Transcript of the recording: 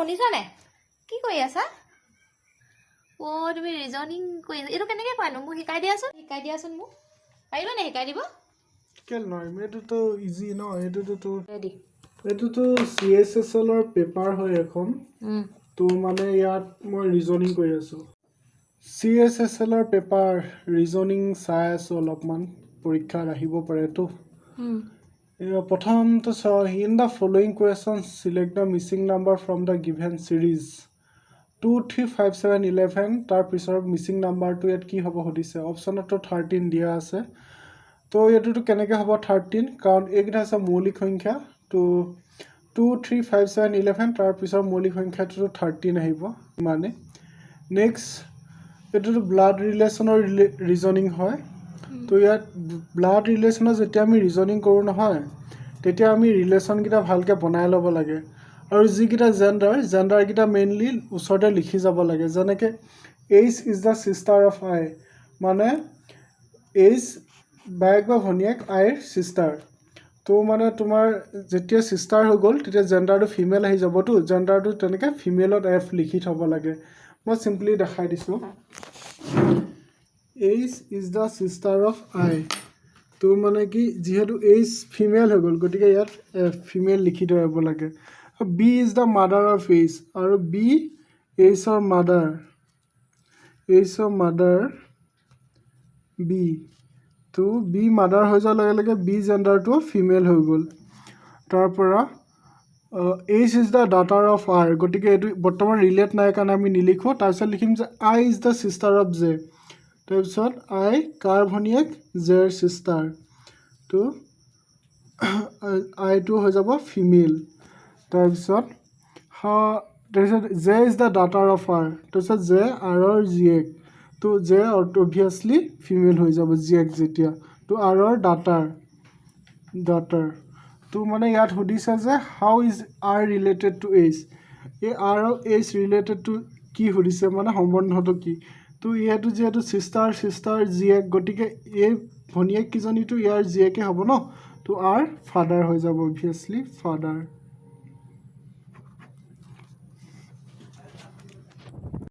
শুনিছানে কি কৰি আছা তুমি ৰিজনিং কৰি আছা এটো কেনেকৈ কয়নো মোক শিকাই দিয়াচোন মোক পাৰিবা নে শিকাই দিব কেল নহয় এটোতো ইজি ন এটোতো এটোতো CSSL ৰ পেপাৰ হয় এখন তো মানে ইয়াত মই ৰিজনিং কৰি আছো CSSL ৰ পেপাৰ ৰিজনিং চাই আছো অলপমান পৰীক্ষাত আহিব পাৰে তো প্ৰথমটো in the following questions select the missing number from the given series 2 3 5 7 11 তাৰ পিছৰ মিসিং নাম্বাৰটো ইয়াত কি হ'ব হদিছে অপচনটো 13 দিয়া আছে তো এটোটো কেনেকৈ হ'ব 13 কাৰণ এইকেইটা আছে মৌলিক সংখ্যা তো 2 3 5 7 11 তাৰ পিছৰ মৌলিক সংখ্যাটো 13 আহিব মানে নেক্সট এটোটো ব্লাড ৰিলেশনৰ ৰিজনিং হয় তো ইয়াত ব্লাড ৰিলেশনৰ যেতিয়া আমি ৰিজনিং কৰো নহয় তেতিয়া আমি ৰিলেশন কিটা ভালকে বনাই ল'ব লাগে আৰু যিকিটা জেন্ডাৰ কিটা মেইনলি উছৰতে লিখি যাব লাগে যেনেকে H is the sister of I মানে H বাইক বা ভনিয়েক I ৰ সিস্টাৰ তো মানে তোমাৰ যেতিয়া সিস্টাৰ হৈ গল তেতিয়া জেন্ডাৰটো ফিমেল আহি যাব তো জেন্ডাৰটো তেনেকে ফিমেলত F লিখি থব লাগে মই সিম্পলি দেখাই দিছো H is the sister of I তো মানে কি যেহেতু H ফিমেল হৈ গল গটিকে ইয়াত ফিমেল লিখি থব লাগে B is the mother of H আৰু B H or mother B তো B mother হৈ যোৱাৰ লগে লগে B জেন্ডাৰটো ফিমেল হৈ গল তাৰ পৰা H is the daughter of R গটিকে এটো বৰ্তমান ৰিলেট নাই কাৰণ আমি নিলিখো তাৰ পিছত লিখিম যে I is the sister of J তাৰ পিছত I কাৰ ভনিয়েক J ৰ সিস্টাৰ তো I টো হৈ যাব ফিমেল তাৰ পিছত J is the daughter of R তাৰপিছত J R ৰ জিয়েক তো J obviously ফিমেল হৈ যাব জিয়েক যেতিয়া তো R ৰ daughter তো মানে ইয়াত হদিছে যে how is R related to H এই R আৰু H related to কি হদিছে মানে সম্বন্ধটো কি তো ইয়াটো যেটো সিস্টাৰ জিয়েক গটিকে এই ভনিয়েক কিজনী তো ইয়াৰ জিয়েকে হ'ব ন তো R ফাদাৰ হৈ যাব obviously ফাদাৰ